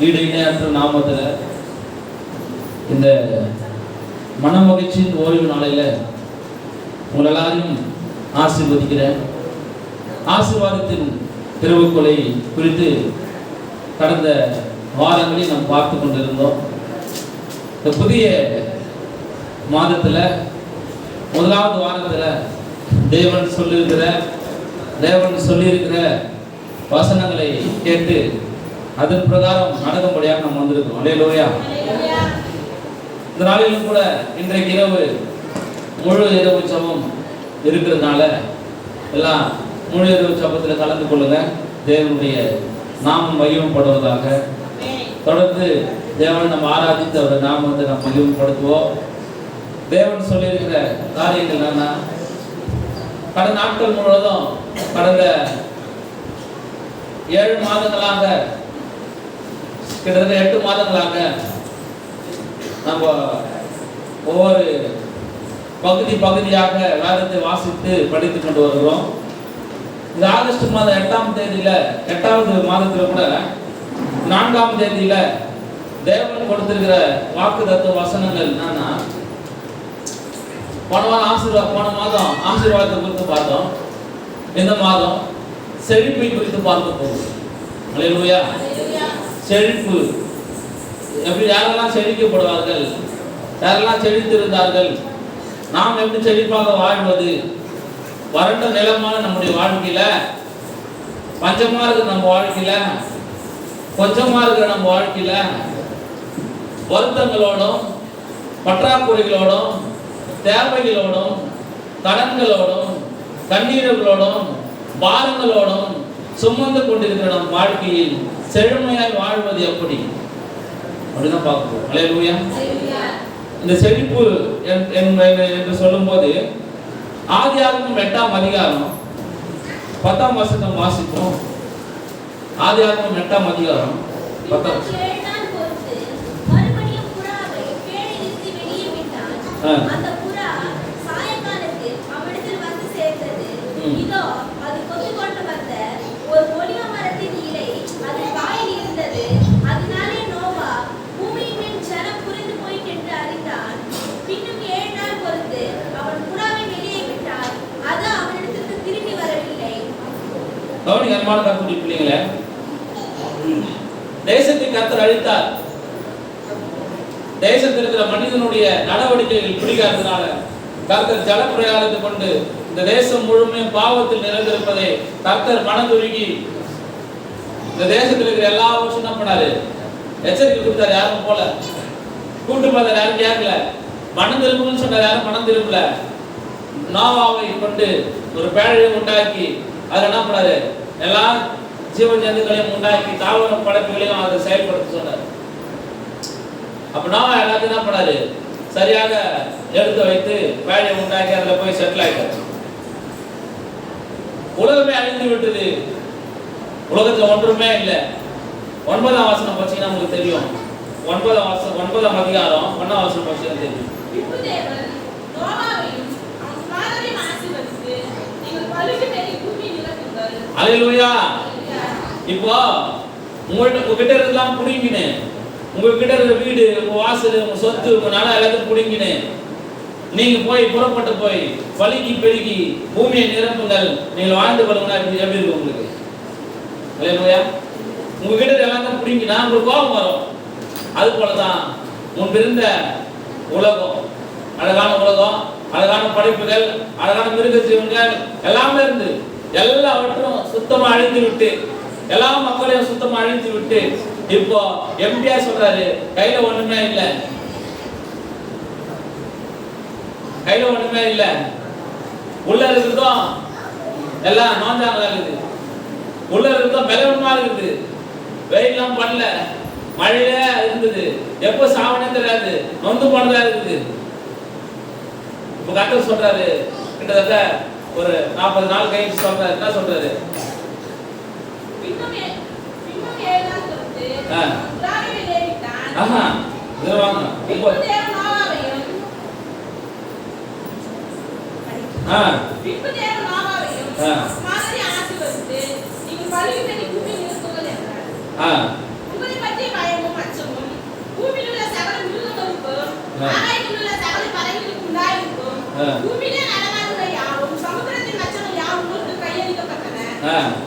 ஈடு இணையற்ற நாமத்தில் இந்த மனமகிழ்ச்சியின் ஓய்வு நாளையில் உங்கள் எல்லாரையும் ஆசீர்வதிக்கிறேன். ஆசீர்வாதத்தின் திருவுக்குலை குறித்து கடந்த வாரங்களில் நாம் பார்த்து கொண்டிருந்தோம். இந்த புதிய மாதத்தில் முதலாவது வாரத்தில் தேவன் சொல்லியிருக்கிற வசனங்களை கேட்டு அதன் பிரகாரம் நடக்கும்படியாக நாம் வந்திருக்கோம். அல்லேலூயா. இந்த நாளிலும் கூட இன்றைக்கு இரவு முழு இரவு ஜெபம் இருக்கிறதுனால எல்லாம் முழு இரவு ஜெபத்தில் கலந்து கொள்ளுங்க. தேவனுடைய நாமம் மகிமைப்படுவதாக. தொடர்ந்து தேவனை நம்ம ஆராதித்து அவருடைய நாமத்தை நாம் மகிமைப்படுத்துவோம். தேவன் சொல்லியிருக்கிற காரியங்கள் என்னன்னா, கடந்த நாட்கள் முழுவதும் கடந்த 7 மாதங்களாக கிட்டத்தட்ட 8 மாதங்களாக நம்ம ஒவ்வொரு பகுதியாக வேதத்தை வாசித்து படித்துக் கொண்டு வருகிறோம். இந்த ஆகஸ்ட் மாதம் 8ஆம் தேதியில 8வது மாதத்துல கூட 4ஆம் தேதியில தேவன் கொடுத்திருக்கிற வாக்கு தத்துவ வசனங்கள் என்னன்னா, போன மாதம் ஆசீர்வாதத்தை குறித்து பார்த்தோம். இந்த மாதம் செழிப்பை குறித்து பார்க்க போகுது. அல்லேலூயா. செழிப்பு எப்படி, யாரெல்லாம் செழிக்கப்படுவார்கள், யாரெல்லாம் செழித்திருந்தார்கள், நாம் எப்படி செழிப்பாக வாழ்வது, வறண்ட நிலமான நம்முடைய வாழ்க்கையில, பஞ்சமா இருக்கிற நம்ம வாழ்க்கையில, கொஞ்சமா இருக்கிற நம்ம வாழ்க்கையில, வருத்தங்களோடும் பற்றாக்குறைகளோடும் தேவைகளோடும் கடன்களோடும் கண்ணீர்களோடும் பாரங்களோடும் சுமந்து கொண்டிருக்கிற நம் வாழ்க்கையில் செழுமையாய் வாழ்வது எப்படி அப்படிதான் பார்க்கணும். அல்லேலூயா. இந்த செழிப்பு என்று சொல்லும் போது ஆதியாகமம் 8ஆம் அதிகாரம் 10ஆம் வசனம் வாசிப்போம். ஆதியாகமம் 8ஆம் அதிகாரம் 10ஆம் வசனம். அந்த புறா சாயங்காலத்து அவனிடத்தில் வந்து சேர்ந்தது. இதோ அது கொண்டு வந்த ஒரு ஒலிவ மரத்தின் இலை அது வாயில் இருந்தது. அதனாலே நோவா பூமியின் மேல் ஜலம் புரிந்து போயிட்டு என்று அறிந்தான். பின்னும் 7 நாள் பொறுத்து அவன் புறாவை வெளியே விட்டான். அது அவனிடத்திற்கு திரும்பி வரவில்லை. கவனிங்க அன்பான கர்த்தருடைய பிள்ளைகளே, தேசத்தை கர்த்தர் அழித்தார். தேசத்தில் இருக்கிற மனிதனுடைய நடவடிக்கைகள் பிடிக்காததுனால கர்த்தர் ஜலப்பிரயாணத்தை கொண்டு இந்த தேசம் முழுமையும் பாவத்தில் நிறைந்திருப்பதை கர்த்தர் மனதுருகி இந்த தேசத்தில் இருக்கிற எல்லா வருஷம் என்ன பண்ணாரு, எச்சரிக்கை கொடுத்தாரு. யாரும் போல கூட்டு பார்த்தார், யாரும் கேட்கல. மனம் திரும்புன்னு சொன்னார், யாரும் மனம் திரும்பல. நோவாவை கொண்டு ஒரு பேழையை உண்டாக்கி அதில் என்ன பண்ணாரு, எல்லா ஜீவ ஜந்துக்களையும் உண்டாக்கி தாவர படைப்புகளையும் அதை செயல்படுத்த சொன்னார். அப்ப நோவா எல்லாத்தையும் என்ன பண்ணாரு, சரியாக எடுத்து வைத்து பேழையை உண்டாக்கி அதில் போய் செட்டில் ஆயிட்டார். உலகமே அழிந்து விட்டது. உலகத்துல ஒன்றுமே இல்லை. 9ஆம் வசனம் பச்சீங்கன்னா உங்களுக்கு தெரியும். 9ஆம் அதிகாரம் 1ஆம் வசனம் பச்சீங்கன்னா தெரியும். அல்லேலூயா. இப்போ உங்ககிட்ட இருந்தெல்லாம் புடிங்கினு, உங்ககிட்ட இருக்கிற வீடு, உங்க வாசல், உங்க சொத்து, உங்க நிலம் எல்லாத்தையும் புடிங்கினு நீங்க போய் புறப்பட்டு போய் பழுகி பெருகி பூமியை நிரப்புங்கள், நீங்கள் வாழ்ந்து கொள்ளுங்க. எப்படி இருக்கு உங்களுக்கு? அல்லேலூயா. உங்ககிட்ட எல்லாத்தையும் புடிங்கினா உங்களுக்கு கோபம் வரும். அது போலதான் முன்பிருந்த உலகம், அழகான உலகம், அழகான படைப்புகள், அழகான மிருக ஜீவன்கள் எல்லாமே இருந்து எல்லாவற்றும் சுத்தமா அழிந்து விட்டு, எல்லா மக்களையும் சுத்தமா அழிந்து விட்டு இப்போ எம்டியா சொல்றாரு, கையில ஒண்ணுமே இல்லை, கையில ஒண்ணுமே இல்லை. உள்ள இருக்கிறதும் எல்லாம் நோஞ்சாங்களா இருக்குது, உள்ள இருக்கிறதும் பலவன்மா இருக்குது, வெயிலாம் பண்ணல, மழையில இருந்தது, எப்போ சாவனே தெரியாது, நொந்து போனதா இருக்குது. இப்ப கர்த்தர் சொல்றாரு, கிட்டத்தட்ட ஒரு 40 நாள் கழிச்சு சொல்றாரு. என்ன சொல்றாரு? பூமியிலே நடமாடுகிற யாவும் சமுத்திரத்தின் நட்சத்திரம் யாவும் உங்களுக்கு கையளிக்கப்பட்டன.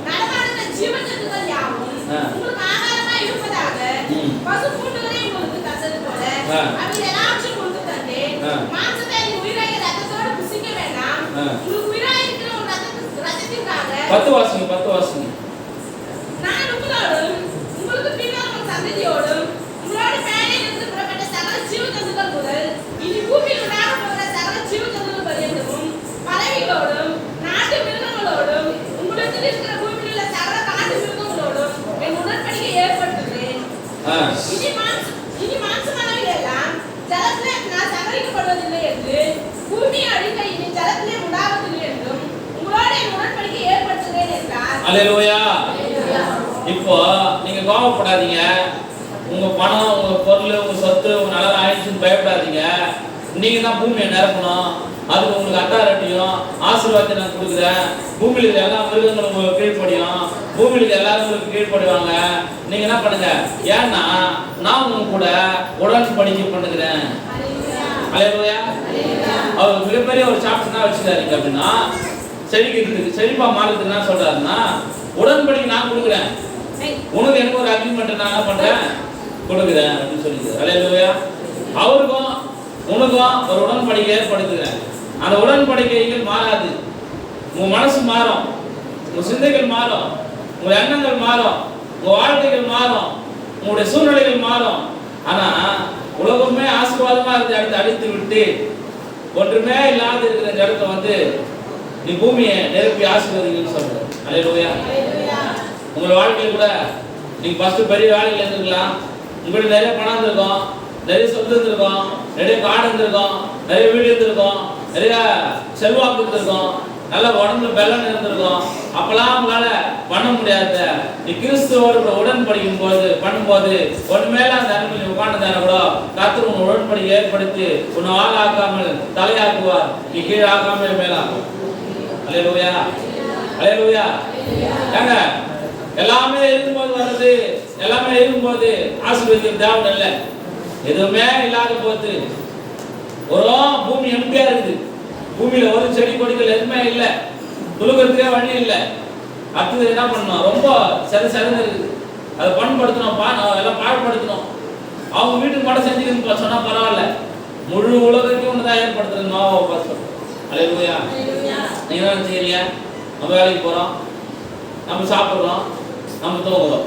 நடமாடுகிற ஜீவஜந்துக்கள் யாவும் உங்களுக்கு ஆகாரமாய் இருப்பதாக பசு பூண்டுகளை உங்களுக்கு தந்தது போல அவைகள் எல்லாவற்றையும் உங்களுக்கு தந்தேன். மாம்சத்தை நீ உயிராகிய ரத்தத்தோடு புசிக்க வேண்டாம். உங்களுக்கு உயிராயிருக்கிற ஒரு ரத்தத்திற்காக 10 வாசிங்க. நான் உங்களோடும் உங்களுக்கு பின்னால் உங்கள் சந்ததியோடும் உங்களோட பேழையிலிருந்து புறப்பட்ட சகல ஜீவஜந்துக்கள் முதல் இனி பூமியில் உண்டாக போகிற சகல ஜீவஜந்துக்கள் பரியந்தமும் பறவைகளோடும் நாட்டு மிருகங்களோடும் உங்களிடத்தில் இருக்கிற பூமியில் உள்ள சகல காட்டு மிருகங்களோடும் என் உடன்படிக்கை ஏற்படுத்துகிறேன். இனி மாம்சமானவைகள் எல்லாம் ஜலத்திலே நான் சங்கரிக்கப்படுவதில்லை என்று பூமியை அழிக்க இனி ஜலத்திலே உண்டாவதில்லை என்றும் உங்களோட என் உடன்படிக்கை ஏற்படுத்துகிறேன் என்றார். அல்லேலூயா. இப்போ நீங்க கோபப்படாதீங்க. உங்க பணம், உங்க பொருள், உங்க சொத்து, உங்க நல்லா ஆயிடுச்சுன்னு பயப்படாதீங்க. நீங்க தான் பூமியை நிரப்பணும். அதுக்கு உங்களுக்கு அத்தாரிட்டியும் ஆசீர்வாதத்தை நான் கொடுக்குறேன். பூமியில எல்லா மிருகங்களும் உங்களுக்கு கீழ்ப்படியும். பூமியில எல்லாரும் உங்களுக்கு கீழ்ப்படுவாங்க. நீங்க என்ன பண்ணுங்க, ஏன்னா நான் உங்க கூட உடன்படிக்கை பண்ணுகிறேன். அல்லேலூயா. அவர் மிகப்பெரிய ஒரு சாப்டர் தான் வச்சுட்டாருங்க. அப்படின்னா செழிக்கிறதுக்கு, செழிப்பா மாறதுக்கு என்ன சொல்றாருன்னா, உடன்படிக்கை நான் கொடுக்குறேன். உனக்கு எனக்கு ஒரு அக்ரிமெண்ட் நான் என்ன பண்றேன், கொடுக்குறேன் அப்படின்னு சொல்லிக்கிறார். அல்லேலூயா. அவருக்கும் உனக்கும் ஒரு உடன்படிக்கை ஏற்படுத்துகிறேன். அந்த உடன்படிக்கைகள் மாறாது. உங்க மனசு மாறும், உங்க சிந்தைகள் மாறும், உங்க எண்ணங்கள் மாறும், உங்க வாழ்க்கைகள் மாறும், உங்களுடைய சூழ்நிலைகள் மாறும். ஆனா உலகமே ஆசீர்வாதமா இருந்து அடுத்து அடித்து விட்டு ஒன்றுமே இல்லாத இருக்கிற இந்த இடத்த வந்து நீ பூமியை நெருப்பி ஆசீர்வதிங்கன்னு சொல்ற. அல்லேலூயா. உங்களோட வாழ்க்கையில கூட நீங்க ஃபர்ஸ்ட் பெரிய வேலையில இருந்திருக்கலாம். உங்களுக்கு நிறைய பணம் இருந்திருக்கும், நிறைய சொத்து இருந்திருக்கும், நிறைய காடு இருந்திருக்கும், நிறைய வீடு இருந்திருக்கும், நிறைய செல்வாக்கு இருந்திருக்கும், நல்ல உடம்புல பெலன் இருந்திருக்கும். அப்பெல்லாம் உங்களால பண்ண முடியாத நீ கிறிஸ்துவோடு உடன்படிக்கும் போது பண்ணும்போது ஒன்று மேல அந்த அனுமதி உட்கார்ந்து கூட கர்த்தர் உன் உடன்படிக்கை ஏற்படுத்தி உன்னை ஆளாக்காமல் தலையாக்குவார். நீ கீழாக்காமல் மேலாக்கும். அல்லேலூயா. அல்லேலூயா. ஏங்க எல்லாமே இருக்கும்போது வருது, எல்லாமே இருக்கும்போது ஆசீர்வாதம் தேவை இல்லை. எதுவுமே இல்லாத போது ஒரு பூமி எம்டியா இருக்குது. பூமியில ஒரு செடி கொடிகள் எதுவுமே இல்லை, துளுக்கிறதுக்கே வழி இல்லை. அடுத்தது என்ன பண்ணணும், ரொம்ப செதன்னு இருக்குது. அதை பண்படுத்தணும், எல்லாம் பாழ்படுத்தணும். அவங்க வீட்டுக்கு மட்டும் செஞ்சுக்கணும்னு சொன்னா பரவாயில்ல, முழு உலகத்தையும் ஒன்றுதான் ஏற்படுத்துறது. நோவாவை பார்த்து. அல்லேலூயா. நீங்க என்ன செய்யறீங்க, நம்ம வேலைக்கு போறோம், நம்ம சாப்பிடுறோம், நம்ம தூங்குறோம்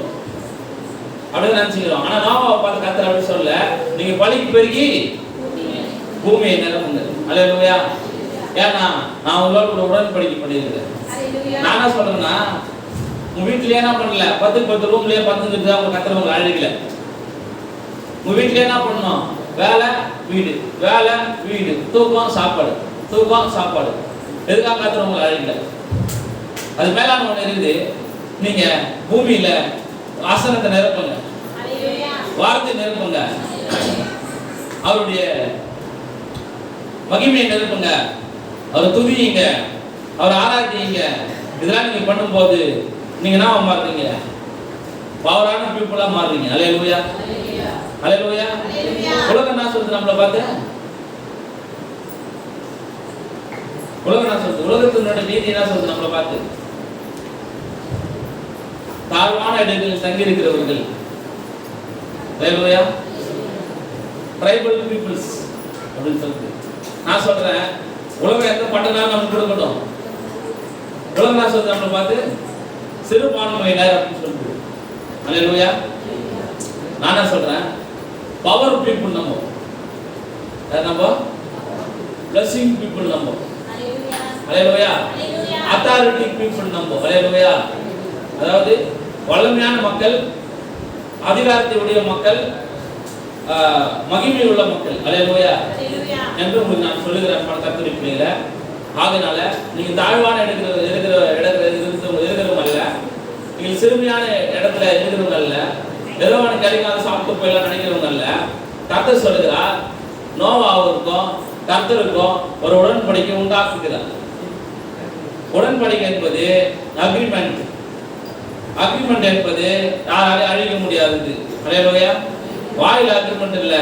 அப்படின்னு நினைச்சுக்கிறோம். ஆனா நோவாவை பார்த்து கர்த்தர் அப்படி சொல்ல, நீங்க பலிக்கு பெருகி பூமியை நிரப்புங்க. அல்லேலூயா. ஏன்னா நான் உங்களோட உடன்படிக்கை பண்ணியிருக்கிறேன். நான் என்ன சொல்றேன்னா, உங்க வீட்லயே என்ன பண்ணல, 10 ரூம்லயே 10 தான் உங்க கர்த்தர் உங்களை அழைக்கல. உங்க வீட்லயே என்ன பண்ணணும், வேலை வீடு, வேலை வீடு, தூக்கம் சாப்பாடு, தூக்கம் சாப்பாடு. எதுக்காக கர்த்தர் உங்களை அழைக்கல? அது மேலான ஒண்ணு இருக்குது. நீங்க பூமியில ஆசனத்தை நிரப்புங்க, வார்த்தை நிரப்புங்க, அவருடைய மகிமையை நிரப்புங்க, அவர் துதியுங்க, அவர் ஆராய்ச்சிங்க. இதெல்லாம் நீங்க பண்ணும்போது நீங்க என்ன மாறுறீங்க, பவரான பீப்புளா மாறுறீங்க. அல்லேலூயா. அல்லேலூயா. உலகம் என்ன சொல்றது நம்மளை பார்த்து? உலகம் என்ன சொல்றது? உலகத்தினுடைய நீதி என்ன சொல்றது நம்மளை பார்த்து? தாழ்வான இடங்களில் தங்கி இருக்கிறவர்கள், அல்லேலூயா, ட்ரைபல் பீப்புள்ஸ் அப்படின்னு சொல்லிட்டு. நான் சொல்றேன், உலகம் எந்த பட்டனாலும் நமக்கு கொடுக்கட்டும். உலகம் என்ன சொல்றது நம்மளை பார்த்து? சிறுபான்மையினர் அப்படின்னு சொல்லிட்டு. அல்லேலூயா. நான் என்ன சொல்றேன், பவர் பீப்புள் நம்ம, நம்ம பிளஸிங் பீப்புள் நம்ம, அல்லேலூயா, அத்தாரிட்டி பீப்புள் நம்ம, அல்லேலூயா. அதாவது வல்லமையான மக்கள், அதிகாரத்தை உடைய மக்கள், மகிமை உள்ள மக்கள். அல்லேலூயா என்று உங்களுக்கு நான் சொல்லுகிறேன் கர்த்தருடைய பிள்ளைகளே. ஆகையினால நீங்க தாழ்வான இருக்கிறவங்க அல்ல, நீங்க சிறுமையான இடத்துல இருக்கிறவங்க அல்ல, ஏதோ ஒன்று கிடைக்காத சாப்பிட்டு போயிடலாம் நினைக்கிறவங்க அல்ல. கர்த்தர் சொல்லுகிறார், நோவாவுக்கும் கர்த்தருக்கும் ஒரு உடன்படிக்கை உண்டாக்குகிறார். உடன்படிக்கை என்பது அக்ரிமெண்ட். அக்ரிமெண்ட் என்பது யாராலையும் அழிக்க முடியாதது. அல்லேலூயா. வாயில அக்ரிமெண்ட் இல்ல,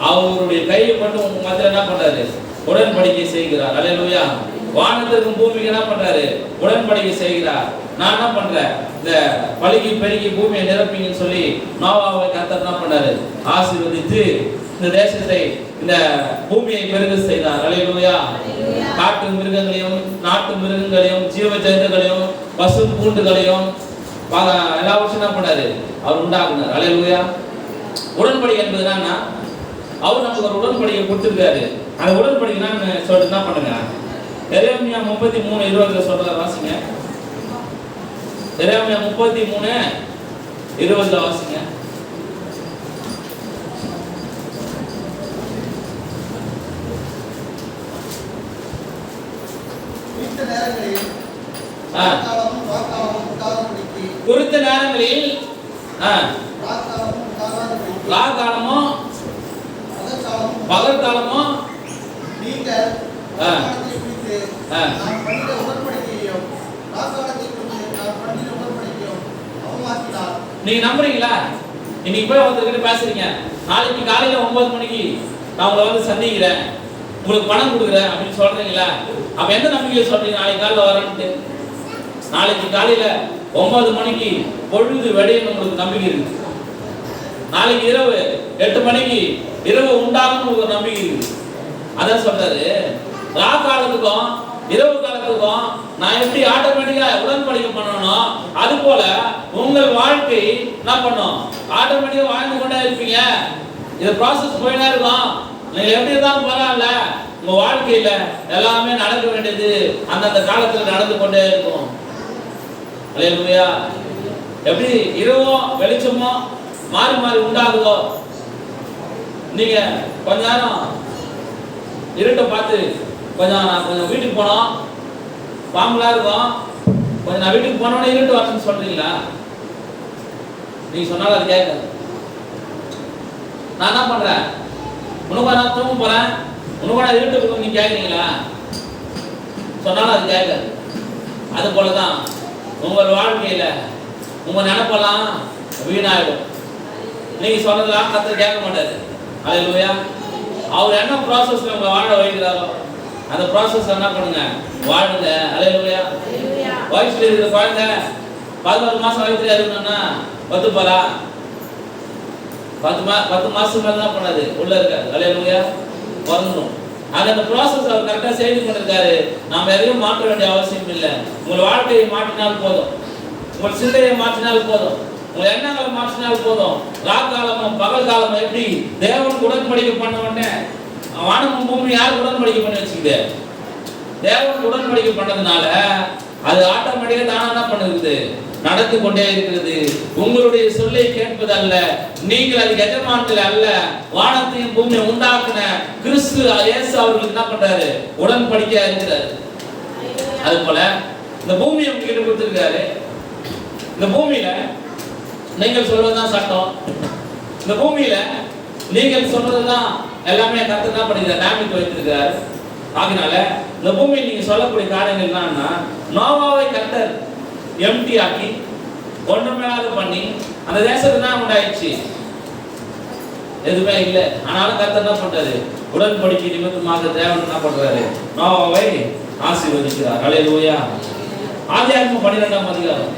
அவருடைய கையை மட்டும் உங்க மத்தியில என்ன பண்றாரு, உடன்படிக்கை செய்கிறார். அல்லேலூயா. வானத்திற்கும் பூமிக்கு என்ன பண்றாரு? உடன்படிக்கை செய்கிறார். நான் என்ன பண்றேன்? இந்த பலுகி பெருகி பூமியை நிரப்பிங்கன்னு சொல்லி நோவாவை கர்த்தர் என்ன பண்ணாரு? ஆசீர்வதித்து இந்த தேசத்தை, இந்த பூமியை பெருக செய்தார். அல்லேலூயா. காட்டு மிருகங்களையும் நாட்டு மிருகங்களையும் ஜீவ ஜந்துக்களையும் பசு பூண்டுகளையும் எல்லாவற்றையும் என்ன பண்ணாரு? அவர் உண்டாக்குனார். அல்லேலூயா. உடன்படிக்கை என்பது என்னன்னா, அவர் நமக்கு ஒரு உடன்படிக்கை கொடுத்திருக்காரு. அந்த உடன்படிக்கை நான் சொல்லிட்டு என்ன பண்ணுங்க, எரேமியா 33:20 சொல்ற வாசிங்க. எரேமியா 33:20 வாசிங்க. குறித்த நேரங்களில் ராக்காலமோ பகற்காலமோ நீங்க நம்புறீங்களா? இன்னைக்கு போய் ஒருத்தர்கிட்ட பேசுறீங்க, நாளைக்கு காலையில 9 மணிக்கு நான் உங்களை வந்து சந்திக்கிறேன், உங்களுக்கு பணம் கொடுக்குறேன் அப்படின்னு சொல்றீங்களா? அப்ப எந்த நம்பிக்கையில சொல்றீங்க நாளைக்கு காலையில வரேன்ட்டு? நாளைக்கு காலையில 9 மணிக்கு பொழுது வெடியும் உங்களுக்கு நம்பிக்கை இருக்கு. நாளைக்கு இரவு 8 மணிக்கு இரவு உண்டாகும் உங்களுக்கு நம்பிக்கை இருக்கு. அதான் சொல்றாரு, ரா காலத்துக்கும் இரவு காலத்துக்கும் நான் எப்படி ஆட்டோமேட்டிக்கா உடன்படிக்கை பண்ணணும், அது போல உங்கள் வாழ்க்கை என்ன பண்ணும்? ஆட்டோமேட்டிக்கா வாழ்ந்து கொண்டே இருப்பீங்க. இது ப்ராசஸ் போயிட்டே இருக்கும். நீங்க எப்படி இருந்தாலும் பரவாயில்ல, உங்க வாழ்க்கையில எல்லாமே நடக்க வேண்டியது அந்தந்த காலத்துல நடந்து கொண்டே இருக்கும். அல்லேலூயா. எப்படி இரவோ வெளிச்சமோ மாறி மாறி உண்டாகுதோ, நீங்க கொஞ்ச நேரம் இருட்டை பார்த்து கொஞ்சம் வீட்டுக்கு போனோம், பாம்புலாம் இருக்கும், கொஞ்சம் நான் வீட்டுக்கு போனோன்னே இருட்டு வரணும்னு சொல்றீங்களா? நீங்க சொன்னாலும் அது கேட்காது. நான் என்ன பண்றேன்? உனக்கு நான் தூங்க போறேன், உனக்கு நான் இருட்டு இருக்கும், நீங்க கேட்குறீங்களா? சொன்னாலும் அது கேட்காது. அது போலதான் உங்கள் வாழ்க்கையில உங்க நினைப்பெல்லாம் வீணாயிடும். நீங்க சொன்னதெல்லாம் கர்த்தர் கேட்க மாட்டாரு. அல்லேலூயா. அவர் என்ன ப்ராசஸ்ல உங்க வாழ வைக்கிறாரோ அந்த ப்ராசஸ் என்ன பண்ணுங்க, வாழுங்க. அல்லேலூயா. வயசுல இருக்கிற குழந்தை 11 மாசம் வயசுல இருக்கணும்னா 10 போறா 10 மாசம் மேல தான் பண்ணாது உள்ள இருக்காது. அல்லேலூயா. வரணும். அந்த ப்ராசஸ் அவர் கரெக்டா செய்து கொண்டிருக்காரு. நாம எதையும் மாற்ற வேண்டிய அவசியம் இல்லை. உங்கள் வாழ்க்கையை மாற்றினால் போதும், உங்கள் சிந்தையை மாற்றினால் போதும், உங்கள் எண்ணங்களை மாற்றினால் போதும். ராக்காலமும் பகல் காலமும் எப்படி தேவனுக்கு உடன்படிக்கை பண்ண உடனே வானமும் பூமி யாருக்கு உடன்படிக்கை பண்ணி வச்சுக்குது? தேவனுக்கு உடன்படிக்கை பண்ணதுனால அது ஆட்டோமேட்டிக்கா தானா என்ன பண்ணுது? நடந்து கொண்டே இருக்கிறது. உங்களுடைய சொல்லை கேட்பது அல்ல, நீங்கள் அது எஜமான்கள் அல்ல. வானத்தையும் பூமியை உண்டாக்குன கிறிஸ்து இயேசு அவர்களுக்கு என்ன பண்றாரு? உடன்படிக்கையா இருக்கிறாரு. அது போல இந்த பூமியை உங்ககிட்ட கொடுத்திருக்காரு. இந்த பூமியில நீங்கள் சொல்வதுதான் சட்டம். இந்த பூமியில நீங்கள் சொல்றதுதான் எல்லாமே கர்த்தர் என்ன பண்ணிருக்காரு? ஞாபகம் வைத்திருக்கிறார். ஆகினால இந்த பூமியில் நீங்க சொல்லக்கூடிய காரியங்கள் என்னன்னா, நோவாவை கர்த்தர் எம்டி ஆக்கி ஒன்றுமேலாக பண்ணி அந்த தேசத்துல தான் உண்டாயிடுச்சு, எதுவுமே இல்லை. ஆனாலும் கர்த்தர் என்ன பண்றாரு? உடன்படிக்கை நிமித்தமாக தேவன் என்ன பண்றாரு? நோவாவை ஆசீர்வதிக்கிறார். அல்லேலூயா. ஆதியாகமம் 12ஆம் அதிகாரம்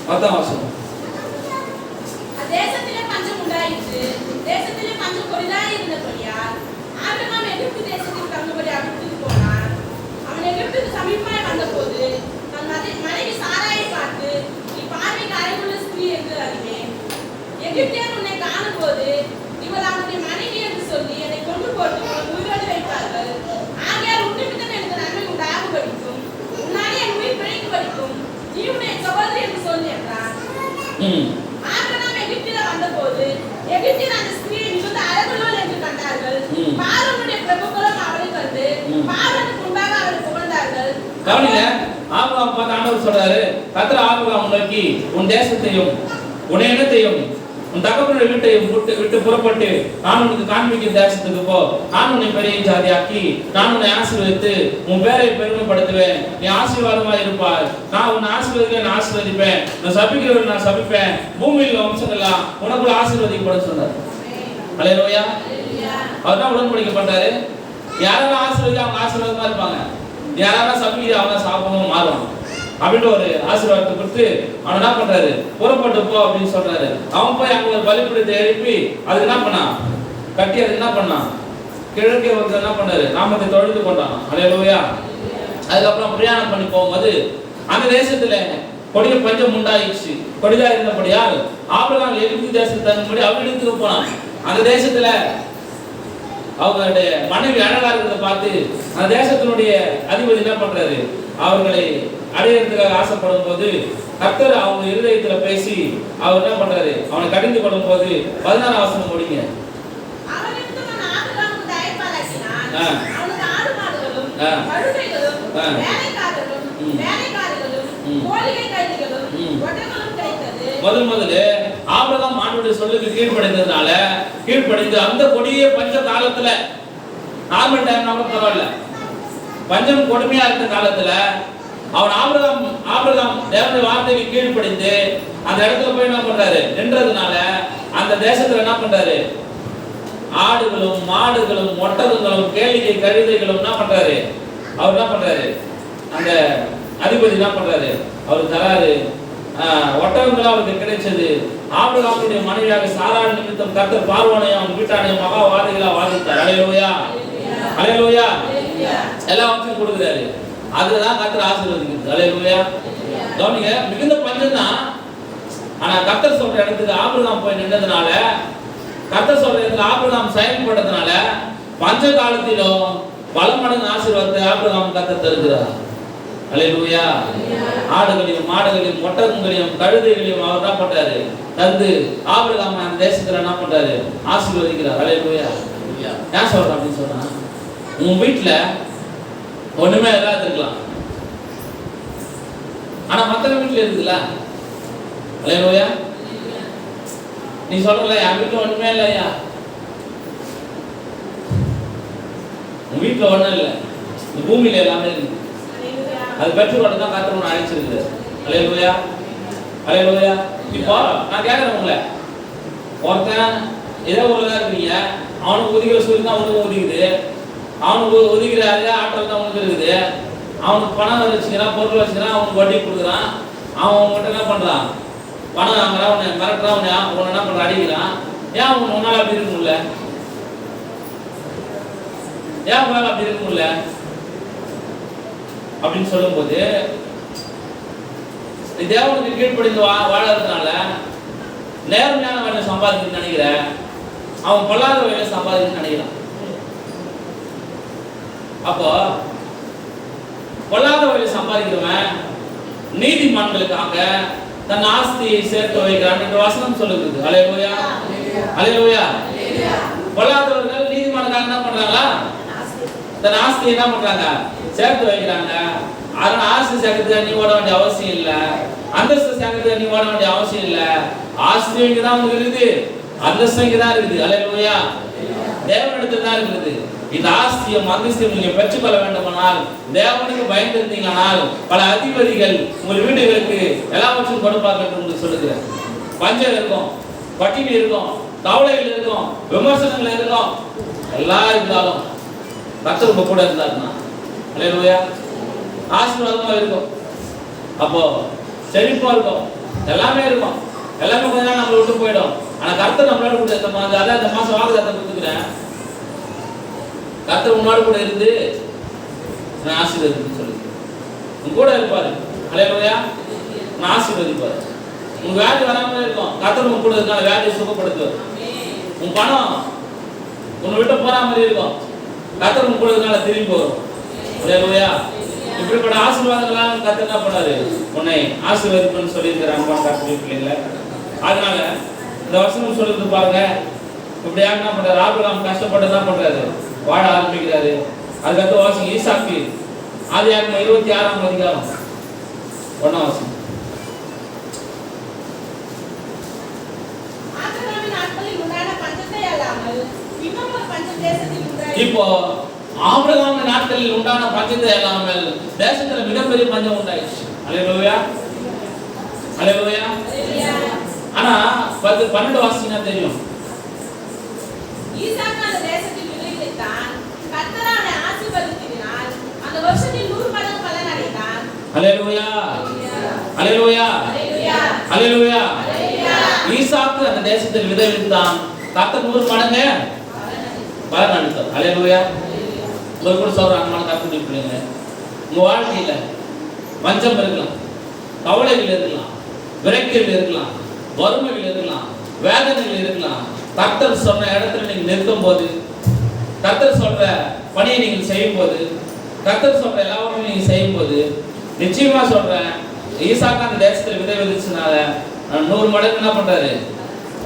10ஆம் வசனம். தேசத்திலே பஞ்சம் உண்டாயிற்று. தேசத்திலே பஞ்சம் கொடிதாய் இருந்தபடியால் ஆபிரகாம் எகிப்து தேசத்தில் தங்கும்படி அகிப்துக்கு போனான். அவன் எகிப்துக்கு சமீபமாய் வந்தபோது தன் மனைவி சாராயை பார்த்து, நீ பார்வைக்கு அழகுள்ள ஸ்திரீ என்று அறிவேன். எகிப்தியர் உன்னை காணும்போது இவள் அவனுடைய மனைவி என்று சொல்லி என்னை கொண்டு போட்டு உனக்கு உயிரோடு வைப்பார்கள். ஆகையால் உன்னிமித்தம் எனக்கு நன்மை உண்டாகும்படிக்கும் உன்னாலே என் உயிர் பிழைக்கும்படிக்கும் நீ உன்னை சகோதரி என்று சொல்லி என்றான். ஆபிரகாம் எகிப்தில வந்தபோது எகிப்தியர் அந்த ஸ்திரீயை மிகுந்த அழகுள்ளவள் என்று கண்டார்கள். பார்வோனுடைய பிரபுக்களும் அவளை கண்டு பார்வோனுக்கு முன்பாக அவளை புகழ்ந்தார்கள். கவனிங்க, ஆபிரகாம் பார்த்து ஆண்டவர் சொல்றாரு, கர்த்தர் ஆபிரகாம் நோக்கி, உன் தேசத்தையும் உன் இனத்தையும் உன் தகப்பனுடைய வீட்டையும் விட்டு புறப்பட்டு நான் உனக்கு காண்பிக்கும் தேசத்துக்கு போ. நான் உன்னை பெரிய ஜாதியாக்கி நான் உன்னை ஆசீர்வதித்து உன் பேரை பெருமைப்படுத்துவேன். நீ ஆசீர்வாதமா இருப்பாய். நான் உன்னை ஆசீர்வதிக்கிறேன், நான் ஆசீர்வதிப்பேன். நான் சபிக்கிறவன் நான் சபிப்பேன். பூமியில் வம்சங்கள்லாம் உனக்குள்ள ஆசீர்வதிக்கப்படும் சொன்னார். அல்லேலூயா. அவர் தான் உடன்படிக்கை பண்றாரு. யாரெல்லாம் ஆசீர்வதிக்க அவங்க ஆசீர்வாதமா இருப்பாங்க, யாரெல்லாம் சபிக்க அவங்க சாபமா மாறுவாங்க அப்படின்னு ஒரு ஆசீர்வாதத்தை கொடுத்து அவன் என்ன பண்றாரு, புறப்பட்டு போ அப்படின்னு சொல்றாரு. அவன் போய் அங்க ஒரு பலிபீடத்தை எழுப்பி அதுக்கு என்ன பண்ணான், கட்டி அதுக்கு என்ன பண்ணான், கிழக்கே வந்து என்ன பண்ணாரு, நாமத்தை தொழுது கொண்டான். அல்லேலூயா. அதுக்கப்புறம் பிரயாணம் பண்ணி போகும்போது அந்த தேசத்துல கொடிய பஞ்சம் உண்டாயிடுச்சு. கொடிதா இருந்தபடியால் ஆபிரகாம் எகிப்து தேசத்துக்கு தகுந்தபடி அவரிடத்துக்கு போனான். அந்த தேசத்துல அவங்களுடைய மனைவி அழகா இருக்கிறத பார்த்து அந்த தேசத்தினுடைய அதிபதி என்ன பண்றாரு, அவர்களை அடையிறதுக்காக ஆசைப்படும் போது கர்த்தர் அவங்க இருதயத்துல பேசி அவர் என்ன பண்றாரு, அவனை கடிந்து கொள்ளும் போது 16 வசனம் முடிங்க. முதல்ல ஆபிரகாம் ஆண்டவருடைய சொல்லுக்கு கீழ்ப்படிந்ததுனால கீழ்ப்படிந்து அந்த கொடிய பஞ்ச காலத்துல நார்மல் டைம்னாலும் பரவாயில்ல, பஞ்சம் கொடுமையா இருந்த காலத்துல அவன் ஆபிரகாம் தேவனுடைய வார்த்தைக்கு கீழ்ப்படிந்து அந்த இடத்துல போய் என்ன பண்றாரு, நின்றதுனால அந்த தேசத்துல என்ன பண்றாரு, ஆடுகளும் மாடுகளும் ஒட்டகங்களும் கேளிக்கை கழுதைகளும் என்ன பண்றாரு, அவர் என்ன பண்றாரு, அந்த அதிபதி என்ன பண்றாரு, அவர் தராரு. ஒட்டகங்களும் அவருக்கு கிடைச்சது. ஆபிரகாமுடைய மனைவியாக சாராள் நிமித்தம் கர்த்தர் பார்வோனையும் அவன் வீட்டானையும் மகா வாதைகளா வாதித்தார். அல்லேலூயா, அல்லேலூயா. எல்லாவற்றையும் கொடுக்குறாரு. அதுதான் கர்த்தர் ஆசீர்வதிக்கிறது. அல்லேலூயா. கவனிங்க, மிகுந்த பஞ்சம் தான். ஆனா கர்த்தர் சொல்ற இடத்துக்கு ஆபிரகாம் போய் நின்றதுனால, கர்த்தர் சொல்ற இடத்துல ஆபிரகாம் செயல்படுறதுனால பஞ்ச காலத்திலும் பல மடங்கு ஆசீர்வாதத்தை ஆபிரகாம் கர்த்தர் தருகிறார். அல்லேலூயா. ஆடுகளையும் மாடுகளையும் ஒட்டகங்களையும் கழுதைகளையும் அவர் தான் பண்றாரு, தந்து ஆபிரகாம் அந்த தேசத்துல என்ன பண்றாரு, ஆசீர்வதிக்கிறார். அல்லேலூயா. ஏன் சொல்றேன் அப்படின்னு சொன்னா, உன் வீட்டுல ஒண்ணுமே இல்லாத இருக்கலாம், ஆனா மத்தவங்க வீட்டுல இருக்குல்ல. அல்லேலூயா. நீ சொல்றல என் வீட்டுல ஒண்ணுமே இல்லையா, உன் வீட்டுல ஒண்ணும் இல்லை, இந்த பூமியில எல்லாமே இருக்கு. அது பெற்றுக்கொண்டு தான் கர்த்தர் உன்னை அழைச்சிருக்கிறார். அல்லேலூயா, அல்லேலூயா. இப்போ நான் கேட்கறேன் உங்களை, ஒருத்தன் ஏதோ ஊர்ல இருக்கீங்க, அவனுக்கு ஒதுக்கிற சூரியன் தான் அவனுக்கு ஒதுக்குது, அவனுக்கு ஒதுக்கிற அதே ஆற்றல் தான் அவனுக்கு இருக்குது. அவனுக்கு பணம் வச்சுக்கிறான், பொருள் வச்சுக்கிறான், அவனுக்கு வட்டி கொடுக்குறான். அவன் அவங்ககிட்ட என்ன பண்றான், பணம் வாங்குறான், உன்னை மிரட்டுறான், உன்னை என்ன பண்றான், அடிக்கிறான். ஏன் உன்னால அப்படி இருக்க முடியல, ஏன் உன்னால அப்படி இருக்க முடியல அப்படின்னு சொல்லும் போது, தேவனுக்கு கீழ்ப்படிந்து வாழறதுனால நேர்மையான வேலை சம்பாதிக்கணும்னு நினைக்கிற, அவன் பொல்லாத வேலை சம்பாதிக்கணும்னு நினைக்கிறான். அப்போ பொல்லாத வேலை சம்பாதிக்கிறவன் நீதிமான்களுக்காக தன் ஆஸ்தியை சேர்த்து வைக்கிறான் என்ற வசனம் சொல்லுது. அல்லேலூயா, அல்லேலூயா. பொல்லாதவர்கள் நீதிமானுக்காக என்ன பண்றாங்களா, தன் ஆஸ்தியை என்ன பண்றாங்க, சேர்த்து வைக்கிறாங்க. அதனால ஆஸ்தி சேர்க்கறதுக்கு நீ ஓட வேண்டிய அவசியம் இல்ல, அந்தஸ்து சேர்க்கறதுக்கு நீ ஓட வேண்டிய அவசியம் இல்ல. ஆஸ்தி இங்கதான் உங்களுக்கு இருக்குது, அந்தஸ்து இங்கதான் இருக்குது. அல்லேலூயா. தேவனிடத்துல தான் இருக்குது. இந்த ஆஸ்தியும் அந்தஸ்தையும் நீங்க பெற்றுக்கொள்ள வேண்டுமானால், தேவனுக்கு பயந்து இருந்தீங்களானால், பல அதிபதிகள் உங்கள் வீடுகளுக்கு எல்லாவற்றையும் கொடுப்பார்கள் என்று உங்களுக்கு சொல்லுகிறேன். பஞ்சம் இருக்கும், பட்டினி இருக்கும், கவலைகள் இருக்கும், விமர்சனங்கள் இருக்கும், எல்லாம் இருந்தாலும் கர்த்தர் உங்க கூட இருந்தாருன்னா அல்லேலூயா ஆசீர்வாதமா இருக்கும். அப்போ செழிப்பா இருக்கும், எல்லாமே இருக்கும். எல்லாமே கொஞ்ச நாள் நம்மளை விட்டு போயிடும். ஆனா கர்த்தர் நம்மளோட கூட இருந்த அதான் இந்த மாசம் வாக்குதாத்தை கொடுத்துக்கிறேன், கர்த்தர் உன்னோட கூட இருந்து நான் ஆசீர்வதின்னு சொல்லி உங்க கூட இருப்பாரு. அல்லேலூயா. நான் ஆசீர்வதிப்பாரு. உங்க வியாதி வராம இருக்கும், கர்த்தர் உங்க கூட இருந்தாலும் வியாதியை சுகப்படுத்துவார். உன் பணம் உன்னை விட்டு போற மாதிரி இருக்கும், கர்த்தர் உங்க கூட இருந்தால திரும்பி வரும். அல்லேலூயா. இப்படிப்பட்ட ஆசீர்வாதங்கள்லாம் கர்த்தர் என்ன பண்ணாரு, உன்னை ஆசீர்வதிப்புன்னு சொல்லியிருக்கிறாங்க கர்த்தருடைய பிள்ளைங்களை. அதனால இந்த வசனம் சொல்லுறது பாருங்க, இப்படியா என்ன பண்றாரு, ஆபிரகாம் கஷ்டப்பட்டு என்ன பண்றாரு, வாழ ஆரம்பிக்கிறாரு. அதுக்கடுத்து வாசிங்க ஈசாக்கு, ஆதியாகமம் 26ஆம் அதிகாரம் 1ஆம் வசனம். இப்போ ஆபிரகாம் நாட்களில் உண்டான பஞ்சத்தை இல்லாமல் தேசத்துல மிகப்பெரிய பஞ்சம் உண்டாயிடுச்சு. அல்லேலூயா, அல்லேலூயா. ஆனா 12 வாசிங்கன்னா தெரியும், ஈசாக்கு அந்த தேசத்தில் விளைவித்தான். கர்த்தர் அவனை ஆசீர்வதித்ததினால் அந்த வருஷத்தில் 100 மடங்கு பலன் அடைந்தான். ஹல்லேலூயா ஹல்லேலூயா ஹல்லேலூயா ஹல்லேலூயா. ஹல்லேலூயா. ஈசாக்கு அந்த தேசத்தில் விதைவித்தான். கர்த்தர் 100 மடங்கு பலன் அளித்தார். ஹல்லேலூயா. ஒரு கூட சொல்ற அன்பான கர்த்தருடைய பிள்ளைங்களே, உங்க வாழ்க்கையில பஞ்சம் இருக்கலாம், கவலைகள் இருக்கலாம், விரக்திகள் இருக்கலாம், வறுமைகள் இருக்கலாம், வேதனைகள் இருக்கலாம். கர்த்தர் சொன்ன இடத்துல நீங்க நிற்கும் போது, கர்த்தர் சொல்ற பணியை நீங்கள் செய்யும் போது, கர்த்தர் சொல்ற எல்லாவற்றையும் நீங்க செய்யும் போது, நிச்சயமா சொல்றேன், ஈசாக்கு அந்த தேசத்துல விதை விதைச்சனால 100 மடங்கு என்ன பண்றாரு,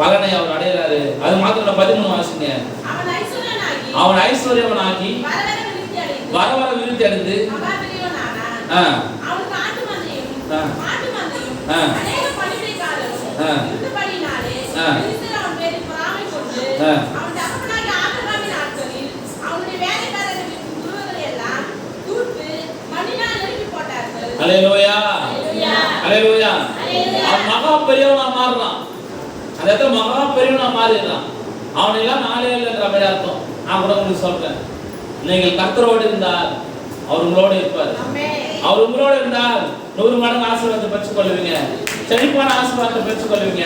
பலனை அவர் அடைகிறாரு. அது மாத்திரம் 13 வாசிங்க. அவன் ஐஸ்வர்யவனாகி வர வர விருத்தி அடைந்து ஹல்லேலூயா ஹல்லேலூயா. அவன் மகா பெரியவனா மாறுறான். அந்த இடத்துல மகா பெரியவனா மாறிடுறான். அவனெல்லாம் நாளே இல்லைன்ற மாதிரி அர்த்தம். நான் கூட உங்களுக்கு சொல்றேன், நீங்கள் கர்த்தரோடு இருந்தால் அவர் உங்களோடு இருப்பார். அவர் உங்களோடு இருந்தால் 100 மடங்கு ஆசீர்வாதத்தை பெற்றுக் கொள்வீங்க, செழிப்பான ஆசீர்வாதத்தை பெற்றுக் கொள்வீங்க,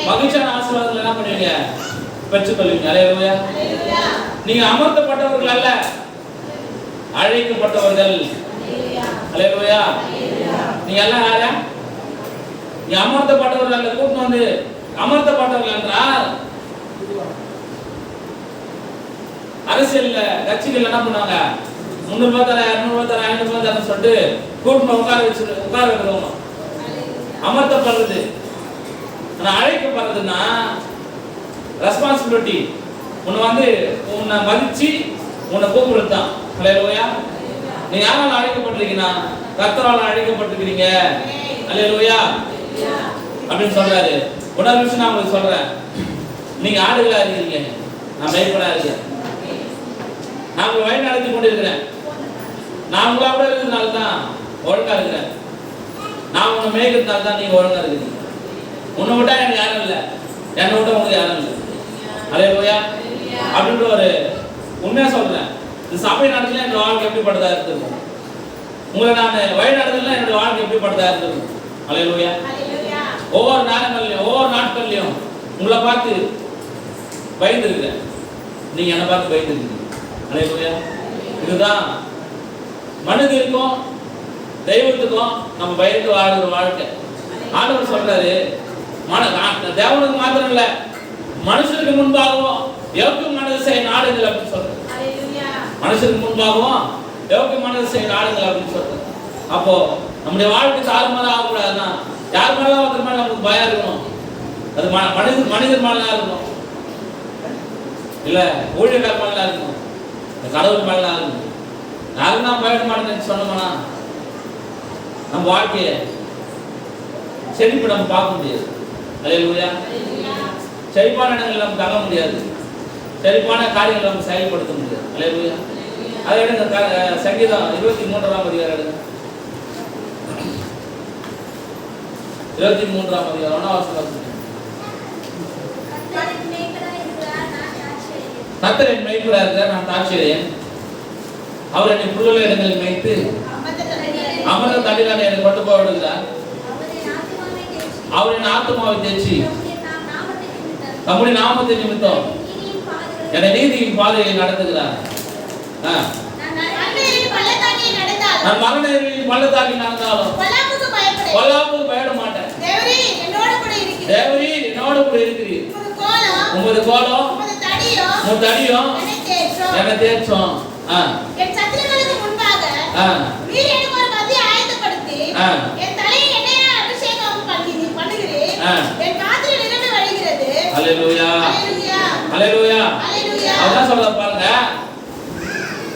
மகிழ்ச்சியான ஆசீர்வாதத்தை என்ன பண்ணுவீங்க, பெற்றுக் கொள்வீங்க. ஹல்லேலூயா. நீங்க அமர்த்தப்பட்டவர்கள் அல்ல, அழைக்கப்பட்டவர்கள். ஹல்லேலூயா. நீங்க எல்லாம் யாரா? நீ அமர்த்தப்பட்டவர்கள் அல்ல, கூட்டம் வந்து அமர்த்தப்பட்டவர்கள் என்றால் அரசியல்ல கட்சிகள் என்ன பண்ணாங்க, 300 ரூபாய் தரேன், 200 ரூபாய் தரேன், 500 ரூபாய் தரேன்னு சொல்லிட்டு கூட்டம் உட்கார வைக்கிறவங்க அமர்த்தப்படுறது. ஆனா அழைக்கப்படுறதுன்னா ரெஸ்பான்சிபிலிட்டி. உன்னை வந்து உன்னை மதிச்சு உன்னை கூப்பிடுறது தான். ஹல்லேலூயா. நீங்க யாரால அழைக்கப்பட்டிருக்கீங்கன்னா கர்த்தரால அழைக்கப்பட்டிருக்கீங்க. ஹல்லேலூயா அப்படின்னு சொல்றாரு. இன்னொரு விஷயம் நான் உங்களுக்கு சொல்றேன், நீங்க ஆடுகளா இருக்கீங்க, நான் மேய்ப்பனா இருக்கேன். நான் உங்களை வழி நடத்தி கொண்டு இருக்கிறேன். நான் உங்களை கூட இருக்கிறதுனால தான் ஒழுங்கா இருக்கிறேன். நான் உன்னை மேய்க்கிறதுனால தான் நீங்க ஒழுங்கா இருக்கிறீங்க. உன்னை விட்டா எனக்கு யாரும் இல்லை, என்னை விட்டா உங்களுக்கு யாரும் இல்லை. ஹல்லேலூயா அப்படின்ற ஒரு உண்மையா சொல்றேன். இந்த சபை நடத்தல என்னோட வாழ்க்கை எப்படிப்பட்டதா இருந்திருக்கும், உங்களை நான் வழி நடத்தல என்னோட வாழ்க்கை எப்படிப்பட்டதா இருந்திருக்கும். ஹல்லேலூயா. ஒவ்வொரு நேரங்கள்லையும் ஒவ்வொரு நாட்கள்லையும் உங்களை பார்த்து பயந்துருக்கேன், நீங்க என்னை பார்த்து பயந்துருக்கீங்க. ஹல்லேலூயா. இதுதான் மனிதருக்கும் தெய்வத்துக்கும் நம்ம பயந்து வாழ்கிற வாழ்க்கை. ஆண்டவர் சொல்றாரு, தேவனுக்கு மாத்திரம் இல்ல, மனுஷனுக்கு முன்பாகவும் யோக்கியமானதை செய்ய நாடுங்கள் அப்படின்னு சொல்றாரு. மனுஷனுக்கு முன்பாகவும் யோக்கியமானதை செய்ய நாடுங்கள் அப்படின்னு சொல்றாரு. அப்போ நம்முடைய வாழ்க்கை தாறுமாறா ஆகக்கூடாதுன்னா யார் மேலாம் ஒருத்தர் மேல நமக்கு பயம் இருக்கணும். அது மனிதர் மேலாம் இருக்கணும், இல்ல ஊழியக்கார மேலாம் இருக்கணும், கடவுள் மேலாம் இருக்கணும். யாரும் நான் பயப்பட மாட்டேன்னு சொன்னோம்னா நம்ம வாழ்க்கையை செழிப்பு நம்ம பார்க்க முடியாது. ஹல்லேலூயா. செழிப்பான இடங்கள் நம்ம தங்க முடியாது, செழிப்பான காரியங்களை நம்ம செயல்படுத்த முடியாது. ஹல்லேலூயா. அதை எடுங்க, சங்கீதம் 23ஆம் அதிகாரம் எடுங்க. 23ஆம் அதிகாரம் 1ஆம் வசனம். கர்த்தர் என் மேய்ப்பராக இருக்கிறார், நான் தாட்சியடையேன். அவர் என்னை புல்லுள்ள இடங்களில் மேய்த்து அமர்ந்த தண்ணீரான என்னை கொண்டு போக விடுகிறார். அவர் என் ஆத்துமாவை தேய்ச்சி நம்முடைய நாமத்தை நிமித்தம் என்னை நீதியின் பாதையை நடத்துகிறார். நான் மரண பள்ளத்தாக்கில் நடந்தாலும் பொல்லாப்புக்கு பயப்பட மாட்டேன். தேவரீர் என்னோடு கூட இருக்கிறீர். உமது கோலம் உமது தடியும் என்னை தேற்றும். என் சத்துருக்களுக்கு முன்பாக நீர் எனக்கு ஒரு மத்தியை ஆயத்தப்படுத்தி என் தலையில் எண்ணெயால் அபிஷேகம் பண்ணுகிறீர். என் பாத்திரம் நிரம்பி வழிகிறது. ஹல்லேலூயா ஹல்லேலூயா ஹல்லேலூயா ஹல்லேலூயா. அதான் சொல்ல பாருங்க,